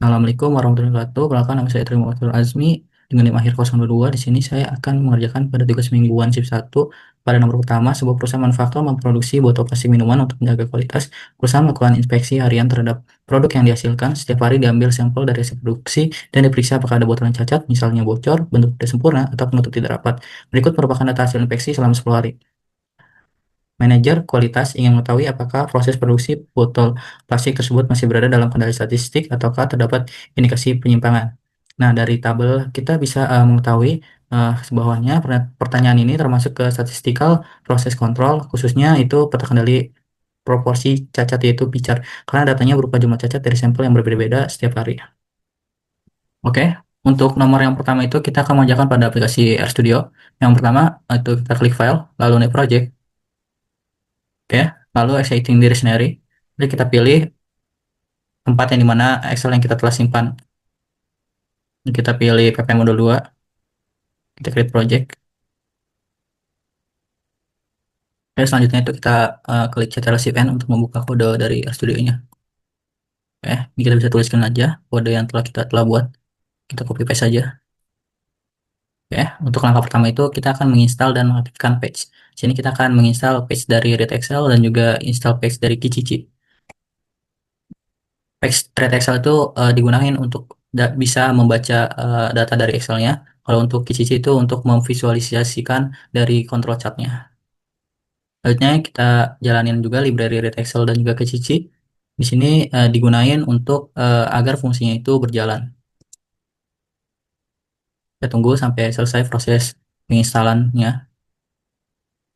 Assalamualaikum warahmatullahi wabarakatuh. Perkenalkan nama saya Trimuhammad Azmi dengan NIM akhir 022. Di sini saya akan mengerjakan pada tugas mingguan shift 1 pada nomor pertama, sebuah perusahaan manufaktur memproduksi botol plastik minuman untuk menjaga kualitas. Perusahaan melakukan inspeksi harian terhadap produk yang dihasilkan. Setiap hari diambil sampel dari hasil produksi dan diperiksa apakah ada botol yang cacat, misalnya bocor, bentuk tidak sempurna, atau penutup tidak rapat. Berikut merupakan data hasil inspeksi selama 10 hari. Manajer kualitas ingin mengetahui apakah proses produksi botol plastik tersebut masih berada dalam kendali statistik ataukah terdapat indikasi penyimpangan. Nah, dari tabel kita bisa mengetahui bawahnya pertanyaan ini termasuk ke statistikal proses kontrol, khususnya itu peta kendali proporsi cacat yaitu picar, karena datanya berupa jumlah cacat dari sampel yang berbeda-beda setiap hari. Oke, untuk nomor yang pertama itu kita akan mengerjakan pada aplikasi RStudio. Yang pertama itu kita klik file, lalu new project. Oke, lalu exciting diri sendiri. Jadi kita pilih tempat yang dimana Excel yang kita telah simpan. Kita pilih PP Modul 2, kita create project. Oke, selanjutnya itu kita klik Ctrl Shift N untuk membuka kode dari RStudio-nya. Oke, ini kita bisa tuliskan aja kode yang kita telah buat. Kita copy paste saja. Oke, untuk langkah pertama itu kita akan menginstal dan mengaktifkan page. Sini kita akan menginstal page dari Read Excel dan juga install page dari Kijiji. Read Excel itu digunakan untuk bisa membaca data dari Excel-nya. Kalau untuk Kijiji itu untuk memvisualisasikan dari control chart-nya. Selanjutnya kita jalanin juga library Read Excel dan juga Kijiji. Di sini digunakan untuk agar fungsinya itu berjalan. Kita tunggu sampai selesai proses penginstalannya.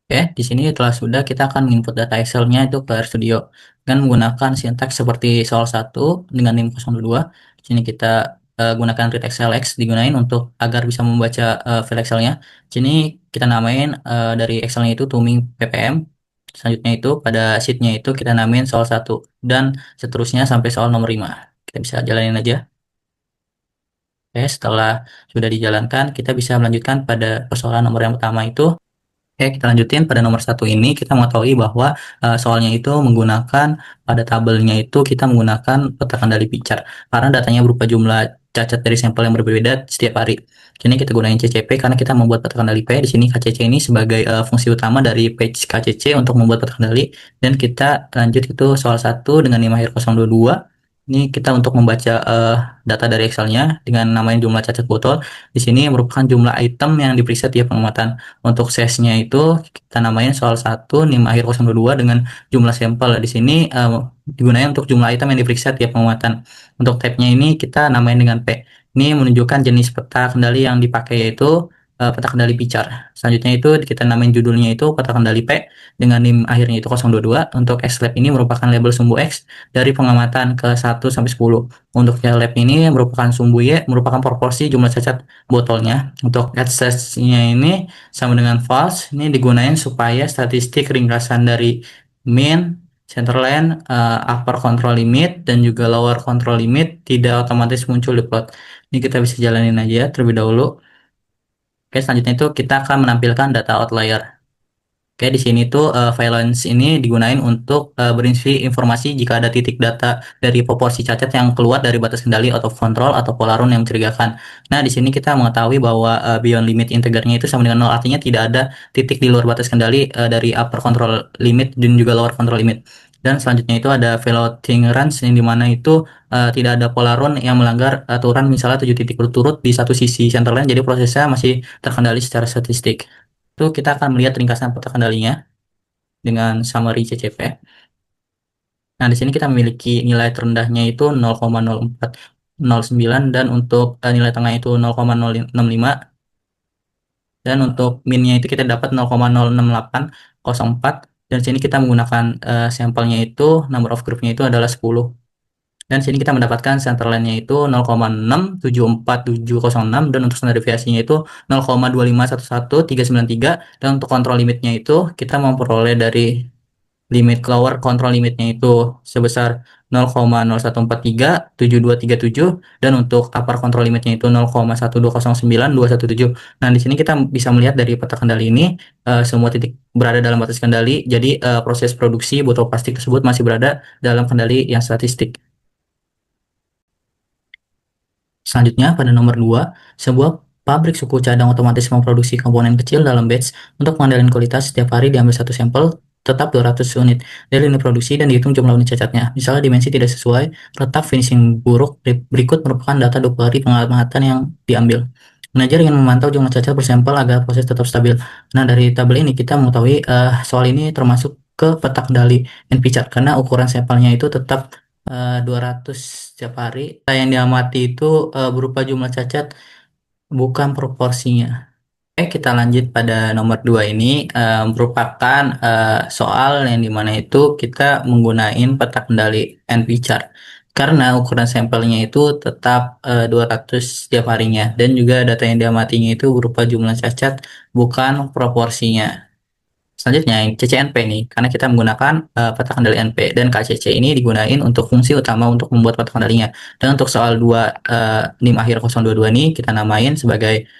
Oke, di sini telah sudah kita akan menginput data Excel-nya itu ke RStudio dengan menggunakan sintaks seperti soal 1 dengan NIM 02. Di sini kita gunakan read Excel X digunakan untuk agar bisa membaca file Excel-nya. Di sini kita namain dari Excel-nya itu Tuming PPM. Selanjutnya itu pada sheet-nya itu kita namain soal 1 dan seterusnya sampai soal nomor 5. Kita bisa jalanin aja. Oke, setelah sudah dijalankan, kita bisa melanjutkan pada persoalan nomor yang pertama itu. Oke, kita lanjutin pada nomor 1 ini. Kita mengetahui bahwa soalnya itu menggunakan pada tabelnya itu kita menggunakan peta kendali picar karena datanya berupa jumlah cacat dari sampel yang berbeda setiap hari. Jadi kita gunain CCP karena kita membuat peta kendali P. Di sini KCC ini sebagai fungsi utama dari page KCC untuk membuat peta kendali, dan kita lanjut itu soal 1 dengan NIM akhir 022. Ini kita untuk membaca data dari Excel-nya dengan namanya jumlah cacat botol. Di sini merupakan jumlah item yang diperiksa tiap pengamatan. Untuk size-nya itu kita namain soal 1 NIM akhir 022 dengan jumlah sampel. Di sini digunakan untuk jumlah item yang diperiksa tiap pengamatan. Untuk tab-nya ini kita namain dengan P. Ini menunjukkan jenis peta kendali yang dipakai, yaitu peta kendali picar. Selanjutnya itu kita namain judulnya itu peta kendali P dengan NIM akhirnya itu 022. Untuk X-Lab ini merupakan label sumbu X dari pengamatan ke 1 sampai 10. Untuk Y-Lab ini merupakan sumbu Y, merupakan proporsi jumlah cacat botolnya. Untuk access-nya ini sama dengan false. Ini digunakan supaya statistik ringkasan dari mean, centerline, upper control limit, dan juga lower control limit tidak otomatis muncul di plot. Ini kita bisa jalanin aja terlebih dahulu. Oke, selanjutnya itu kita akan menampilkan data outlier. Oke, di sini tuh valence ini digunakan untuk berisi informasi jika ada titik data dari proporsi cacat yang keluar dari batas kendali out of control atau polarun yang mencurigakan. Nah, di sini kita mengetahui bahwa beyond limit integernya itu sama dengan 0, artinya tidak ada titik di luar batas kendali dari upper control limit dan juga lower control limit. Dan selanjutnya itu ada floating range yang dimana itu tidak ada polarun yang melanggar aturan misalnya 7 titik berturut di satu sisi centerline, jadi prosesnya masih terkendali secara statistik. Itu kita akan melihat ringkasan peta kendalinya dengan summary CCP. Nah, di sini kita memiliki nilai terendahnya itu 0,0409 dan untuk nilai tengah itu 0,065, dan untuk minnya itu kita dapat 0,06804, dan sini kita menggunakan sampelnya itu number of groupnya itu adalah 10. Dan sini kita mendapatkan centerline-nya itu 0,6747706, dan untuk standar deviasinya itu 0,2511393, dan untuk kontrol limitnya itu kita memperoleh dari limit lower control limitnya itu sebesar 0,014372237, dan untuk upper control limitnya itu 0,1209217. Nah, di sini kita bisa melihat dari peta kendali ini semua titik berada dalam batas kendali. Jadi proses produksi botol plastik tersebut masih berada dalam kendali yang statistik. Selanjutnya, pada nomor 2, sebuah pabrik suku cadang otomatis memproduksi komponen kecil dalam batch untuk pengendalian kualitas. Setiap hari diambil satu sampel tetap 200 unit dari unit produksi dan dihitung jumlah unit cacatnya. Misalnya dimensi tidak sesuai, letak finishing buruk, berikut merupakan data 20 hari pengamatan yang diambil. Manajer ingin memantau jumlah cacat per sampel agar proses tetap stabil. Nah, dari tabel ini kita mengetahui soal ini termasuk ke peta kendali NP chart karena ukuran sampelnya itu tetap 200 setiap hari. Yang diamati itu berupa jumlah cacat, bukan proporsinya. Oke, kita lanjut pada nomor 2 ini merupakan soal yang dimana itu kita menggunakan peta kendali NP chart karena ukuran sampelnya itu tetap 200 setiap harinya dan juga data yang diamatinya itu berupa jumlah cacat, bukan proporsinya. Selanjutnya yang CCNP nih, karena kita menggunakan peta kendali NP dan KCC ini digunakan untuk fungsi utama untuk membuat peta kendalinya. Dan untuk soal 2 NIM akhir 022 ini kita namain sebagai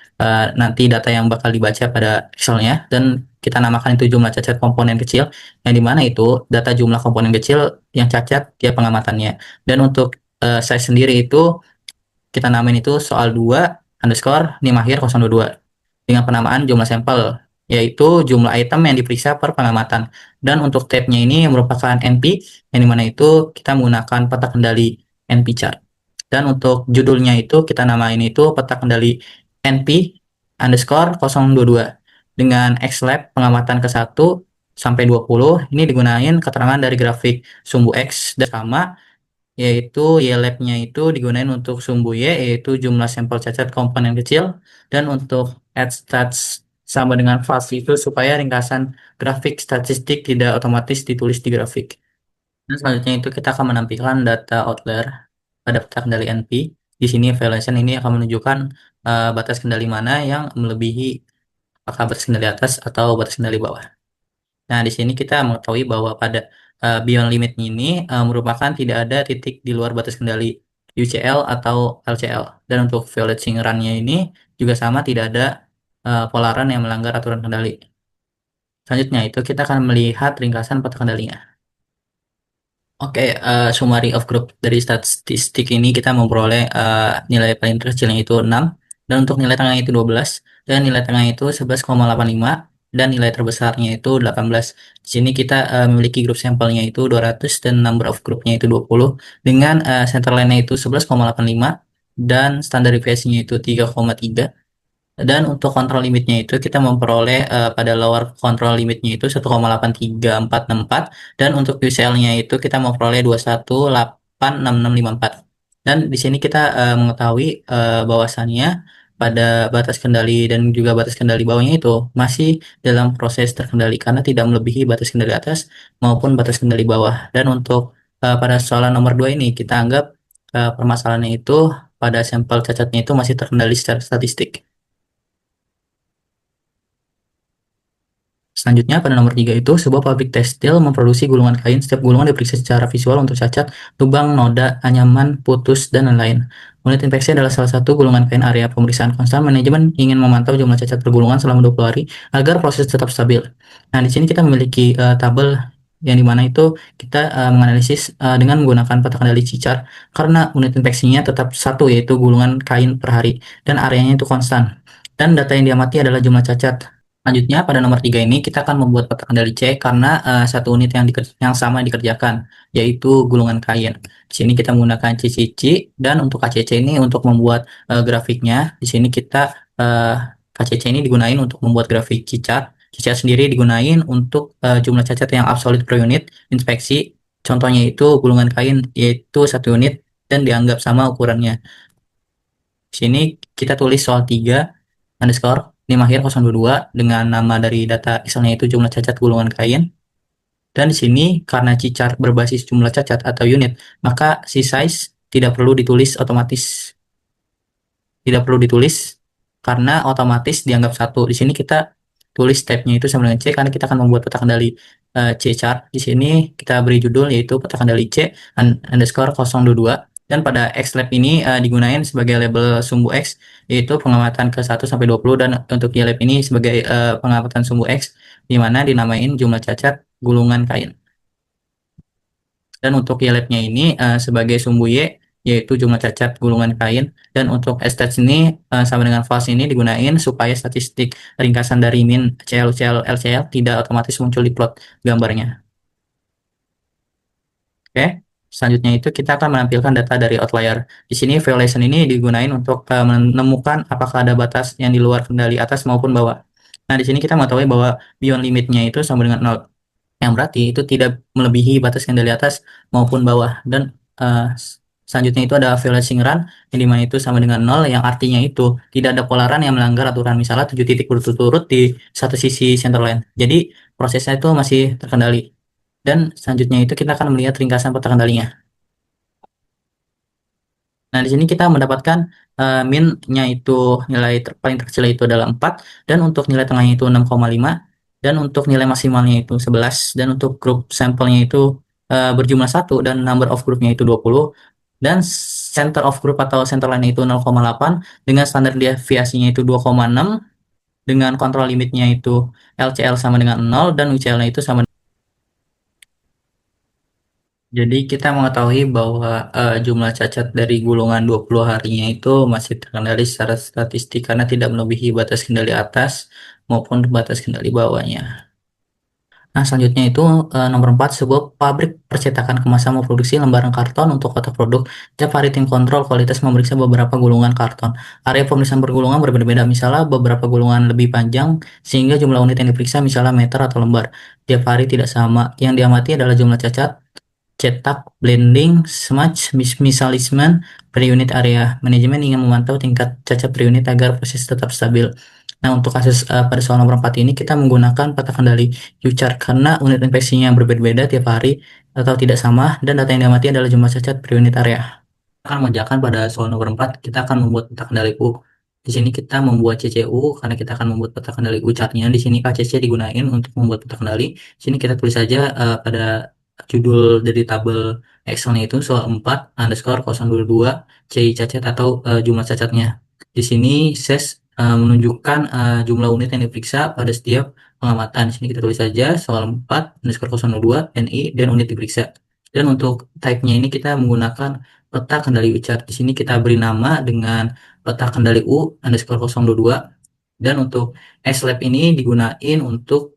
nanti data yang bakal dibaca pada Excel-nya dan kita namakan itu jumlah cacat komponen kecil yang dimana itu data jumlah komponen kecil yang cacat tiap pengamatannya. Dan untuk size sendiri itu kita namain itu soal 2 underscore NIM akhir 022 dengan penamaan jumlah sampel, yaitu jumlah item yang diperiksa per pengamatan. Dan untuk tab-nya ini merupakan NP, yang dimana itu kita menggunakan peta kendali NP chart. Dan untuk judulnya itu kita namain itu peta kendali NP underscore 022 dengan Xlab pengamatan ke-1 sampai 20. Ini digunakan keterangan dari grafik sumbu X dan sama, yaitu YLab-nya itu digunakan untuk sumbu Y, yaitu jumlah sampel cacat komponen kecil, dan untuk add stats sama dengan fast itu supaya ringkasan grafik statistik tidak otomatis ditulis di grafik. Dan selanjutnya itu kita akan menampilkan data outlier pada peta kendali NP. Di sini evaluation ini akan menunjukkan batas kendali mana yang melebihi apakah batas kendali atas atau batas kendali bawah. Nah, di sini kita mengetahui bahwa pada beyond limit ini merupakan tidak ada titik di luar batas kendali UCL atau LCL. Dan untuk violating run-nya ini juga sama, tidak ada polaran yang melanggar aturan kendali. Selanjutnya itu kita akan melihat ringkasan peta kendalinya. Oke, summary of group dari statistik ini kita memperoleh nilai paling kecilnya itu 6, dan untuk nilai tengahnya itu 12, dan nilai tengahnya itu 11,85, dan nilai terbesarnya itu 18. Di sini kita memiliki grup sampelnya itu 200 dan number of groupnya itu 20 dengan center line-nya itu 11,85 dan standar deviasinya itu 3,3. Dan untuk kontrol limitnya itu kita memperoleh pada lower control limitnya itu 1,83464 dan untuk UCL-nya itu kita memperoleh 21,86654. Dan di sini kita mengetahui bahwasannya pada batas kendali dan juga batas kendali bawahnya itu masih dalam proses terkendali karena tidak melebihi batas kendali atas maupun batas kendali bawah. Dan untuk pada soalan nomor 2 ini kita anggap permasalahannya itu pada sampel cacatnya itu masih terkendali secara statistik. Selanjutnya, pada nomor 3 itu, sebuah pabrik tekstil memproduksi gulungan kain. Setiap gulungan diperiksa secara visual untuk cacat, lubang, noda, anyaman, putus, dan lain-lain. Unit infeksi adalah salah satu gulungan kain area pemeriksaan konstan. Manajemen ingin memantau jumlah cacat per gulungan selama 20 hari agar proses tetap stabil. Nah, di sini kita memiliki tabel yang dimana itu kita menganalisis dengan menggunakan peta kendali cicar karena unit infeksinya tetap satu, yaitu gulungan kain per hari, dan areanya itu konstan. Dan data yang diamati adalah jumlah cacat. Selanjutnya, pada nomor 3 ini kita akan membuat peta kendali C karena satu unit yang sama dikerjakan, yaitu gulungan kain. Di sini kita menggunakan CCC, dan untuk KCC ini untuk membuat grafiknya. Di sini kita KCC ini digunakan untuk membuat grafik cicat. Cicat sendiri digunakan untuk jumlah cacat yang absolut per unit inspeksi. Contohnya itu gulungan kain, yaitu satu unit dan dianggap sama ukurannya. Di sini kita tulis soal 3 underscore NIM akhir 022 dengan nama dari data Excel-nya itu jumlah cacat gulungan kain. Dan di sini karena cicar berbasis jumlah cacat atau unit, maka si size tidak perlu ditulis otomatis. Tidak perlu ditulis karena otomatis dianggap satu. Di sini kita tulis tab-nya itu sama dengan C karena kita akan membuat peta kendali C chart. Di sini kita beri judul yaitu peta kendali C underscore 022. Dan pada Xlab ini digunakan sebagai label sumbu X, yaitu pengamatan ke 1 sampai 20, dan untuk YLab ini sebagai pengamatan sumbu X, di mana dinamain jumlah cacat gulungan kain. Dan untuk YLab-nya ini sebagai sumbu Y, yaitu jumlah cacat gulungan kain. Dan untuk stats ini sama dengan false ini digunain supaya statistik ringkasan dari min, CL, UCL, LCL tidak otomatis muncul di plot gambarnya. Oke, selanjutnya itu kita akan menampilkan data dari outlier. Di sini violation ini digunain untuk menemukan apakah ada batas yang di luar kendali atas maupun bawah. Nah, di sini kita mengetahui bahwa beyond limitnya itu sama dengan 0, yang berarti itu tidak melebihi batas kendali atas maupun bawah. Dan selanjutnya itu ada violation run, yang dimana itu sama dengan 0, yang artinya itu tidak ada polaran yang melanggar aturan, misalnya 7 titik berturut-turut di satu sisi center line. Jadi prosesnya itu masih terkendali. Dan selanjutnya itu kita akan melihat ringkasan peta kendalinya. Nah, di sini kita mendapatkan min-nya itu nilai paling terkecil itu adalah 4, dan untuk nilai tengahnya itu 6,5, dan untuk nilai maksimalnya itu 11, dan untuk grup sampelnya itu berjumlah 1, dan number of groupnya itu 20, dan center of group atau center line itu 0,8, dengan standar deviasinya itu 2,6, dengan kontrol limitnya itu LCL sama dengan 0, dan UCL-nya itu sama. Jadi kita mengetahui bahwa jumlah cacat dari gulungan 20 harinya itu masih terkendali secara statistik karena tidak melebihi batas kendali atas maupun batas kendali bawahnya. Nah, selanjutnya itu nomor 4, sebuah pabrik percetakan kemasan memproduksi lembaran karton untuk kotak produk. Tiap hari tim kontrol kualitas memeriksa beberapa gulungan karton. Area pemeriksaan per gulungan berbeda-beda, misalnya beberapa gulungan lebih panjang sehingga jumlah unit yang diperiksa misalnya meter atau lembar. Tiap hari tidak sama. Yang diamati adalah jumlah cacat, cetak, blending, smudge, misalisme per unit area. Manajemen ingin memantau tingkat cacat per unit agar proses tetap stabil. Nah, untuk kasus pada soal nomor 4 ini kita menggunakan peta kendali U-chart karena unit infeksinya berbeda-beda tiap hari atau tidak sama, dan data yang diamati adalah jumlah cacat per unit area. Akan mengerjakan pada soal nomor 4, kita akan membuat peta kendali U. Di sini kita membuat CCU karena kita akan membuat peta kendali U chartnya. Di sini KCC digunakan untuk membuat peta kendali. Di sini kita tulis saja pada judul dari tabel Excel-nya itu soal 4 underscore 022 CI cacat atau jumlah cacatnya. Di sini SES menunjukkan jumlah unit yang diperiksa pada setiap pengamatan. Di sini kita tulis saja soal 4 underscore 022 NI dan unit diperiksa. Dan untuk type-nya ini kita menggunakan peta kendali U chart. Di sini kita beri nama dengan peta kendali U underscore 022. Dan untuk slab ini digunakan untuk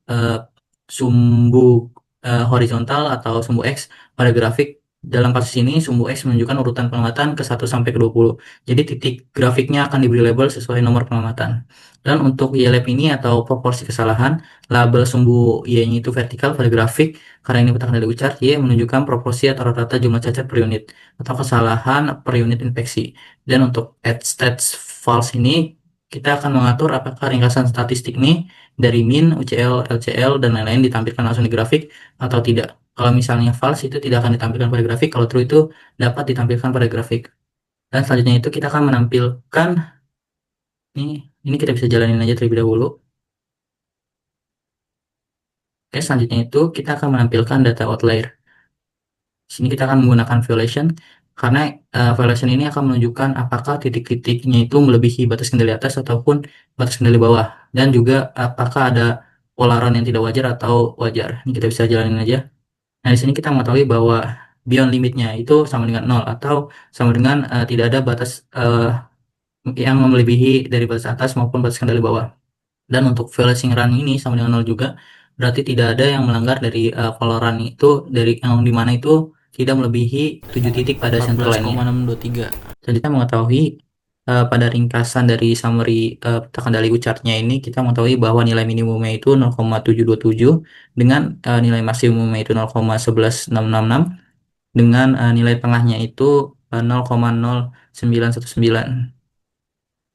sumbu horizontal atau sumbu X pada grafik. Dalam kasus ini sumbu X menunjukkan urutan pengamatan ke 1 sampai ke 20. Jadi titik grafiknya akan diberi label sesuai nomor pengamatan. Dan untuk Y-lab ini atau proporsi kesalahan, label sumbu Y-nya itu vertikal pada grafik. Karena ini peta kendali U chart, Y menunjukkan proporsi atau rata-rata jumlah cacat per unit atau kesalahan per unit infeksi. Dan untuk add stats false ini kita akan mengatur apakah ringkasan statistik ini dari min, UCL, LCL, dan lain-lain ditampilkan langsung di grafik atau tidak. Kalau misalnya false itu tidak akan ditampilkan pada grafik, kalau true itu dapat ditampilkan pada grafik. Dan selanjutnya itu kita akan menampilkan ini kita bisa jalanin aja terlebih dahulu. Oke, selanjutnya itu kita akan menampilkan data outlier. Di sini kita akan menggunakan violation karena violation ini akan menunjukkan apakah titik-titiknya itu melebihi batas kendali atas ataupun batas kendali bawah, dan juga apakah ada polaran yang tidak wajar atau wajar. Ini kita bisa jalanin aja. Nah, di sini kita mengetahui bahwa beyond limitnya itu sama dengan 0 atau sama dengan tidak ada batas yang melebihi dari batas atas maupun batas kendali bawah. Dan untuk violation run ini sama dengan 0 juga, berarti tidak ada yang melanggar dari polaran itu, dari yang dimana itu tidak melebihi 7 titik pada center line-nya. 14,623. Dan kita mengetahui pada ringkasan dari summary peta kendali U chart-nya ini, kita mengetahui bahwa nilai minimumnya itu 0,727, dengan nilai maksimumnya itu 0,11666, dengan nilai tengahnya itu 0,0919.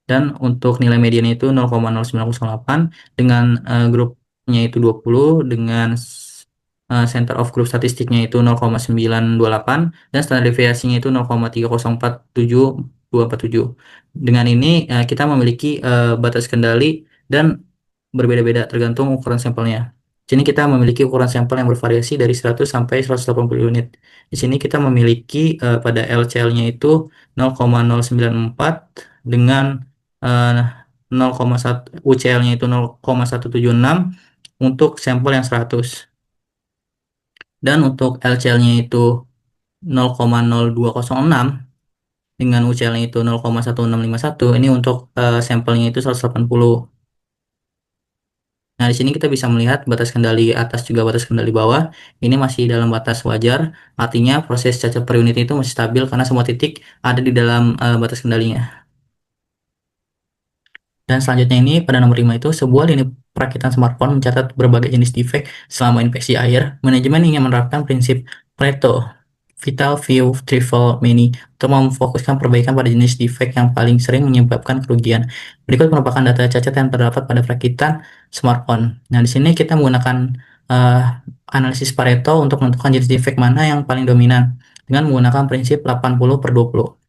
Dan untuk nilai mediannya itu 0,0908, dengan grupnya itu 20, dengan center of group statistiknya itu 0,928, dan standar deviasinya itu 0,3047247. Dengan ini kita memiliki batas kendali dan berbeda-beda tergantung ukuran sampelnya. Di sini kita memiliki ukuran sampel yang bervariasi dari 100 sampai 180 unit. Di sini kita memiliki pada LCL-nya itu 0,094, dengan 0,1 UCL-nya itu 0,176 untuk sampel yang 100. Dan untuk LCL-nya itu 0,0206, dengan UCL-nya itu 0,1651. Ini untuk sampelnya itu 180. Nah, di sini kita bisa melihat batas kendali atas juga batas kendali bawah. Ini masih dalam batas wajar. Artinya proses cacat per unit itu masih stabil karena semua titik ada di dalam batas kendalinya. Dan selanjutnya ini pada nomor 5 itu sebuah lini perakitan smartphone mencatat berbagai jenis defek selama inspeksi air. Manajemen ingin menerapkan prinsip Pareto, Vital Few, Trivial Many, untuk memfokuskan perbaikan pada jenis defek yang paling sering menyebabkan kerugian. Berikut merupakan data cacat yang terdapat pada perakitan smartphone. Nah, di sini kita menggunakan eh, analisis Pareto untuk menentukan jenis defek mana yang paling dominan dengan menggunakan prinsip 80/20.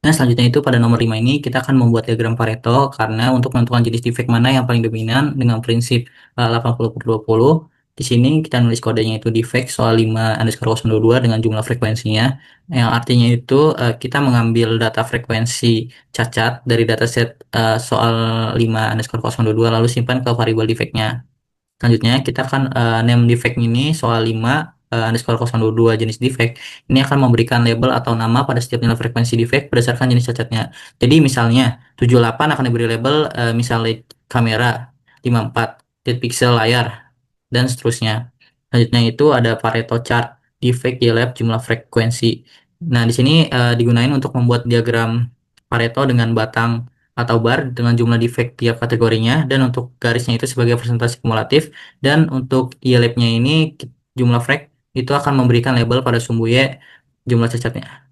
Nah, selanjutnya itu pada nomor 5 ini kita akan membuat diagram Pareto karena untuk menentukan jenis defect mana yang paling dominan dengan prinsip 80/20. Di sini kita nulis kodenya itu defect soal 5_022 dengan jumlah frekuensinya. Yang artinya itu kita mengambil data frekuensi cacat dari dataset soal 5_022 lalu simpan ke variabel defectnya. Selanjutnya kita akan name defect ini soal 5_022 jenis defect. Ini akan memberikan label atau nama pada setiap nilai frekuensi defect berdasarkan jenis cacatnya. Jadi misalnya 78 akan diberi label misalnya kamera, 54 depth pixel layar, dan seterusnya. Selanjutnya itu ada Pareto chart defect YLab jumlah frekuensi. Nah, di sini digunakan untuk membuat diagram Pareto dengan batang atau bar dengan jumlah defect tiap kategorinya, dan untuk garisnya itu sebagai presentasi kumulatif, dan untuk YLab-nya ini jumlah frek itu akan memberikan label pada sumbu Y jumlah cacatnya.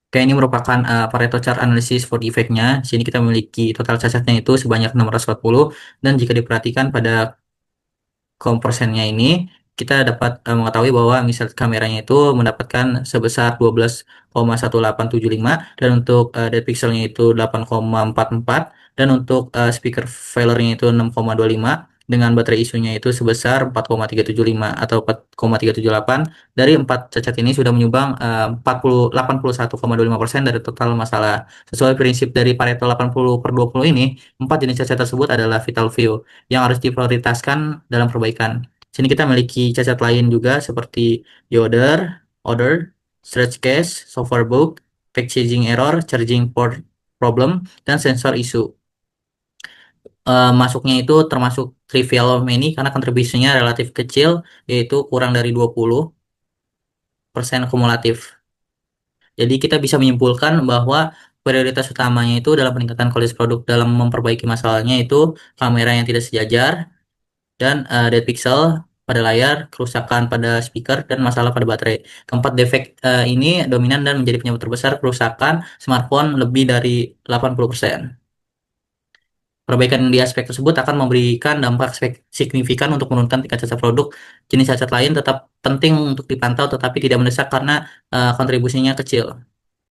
Oke, ini merupakan Pareto chart analysis for defect-nya. Di sini kita memiliki total cacatnya itu sebanyak 640, dan jika diperhatikan pada komposennya ini, kita dapat mengetahui bahwa misal kameranya itu mendapatkan sebesar 12,1875, dan untuk depth pixelnya itu 8,44, dan untuk speaker failure-nya itu 6,25, dengan baterai isunya itu sebesar 4,375 atau 4,378. Dari 4 cacat ini sudah menyumbang 81,25% dari total masalah. Sesuai prinsip dari Pareto 80/20 ini, 4 jenis cacat tersebut adalah vital few yang harus diprioritaskan dalam perbaikan. Sini kita memiliki cacat lain juga seperti odor, stretch case, software bug, packaging error, charging port problem, dan sensor issue. Masuknya itu termasuk trivial many karena kontribusinya relatif kecil, yaitu kurang dari 20% kumulatif. Jadi kita bisa menyimpulkan bahwa prioritas utamanya itu dalam peningkatan kualitas produk dalam memperbaiki masalahnya itu kamera yang tidak sejajar, dan dead pixel pada layar, kerusakan pada speaker, dan masalah pada baterai. Keempat defek ini dominan dan menjadi penyebab terbesar kerusakan smartphone lebih dari 80%. Perbaikan di aspek tersebut akan memberikan dampak signifikan untuk menurunkan tingkat cacat produk. Jenis cacat lain tetap penting untuk dipantau tetapi tidak mendesak karena kontribusinya kecil.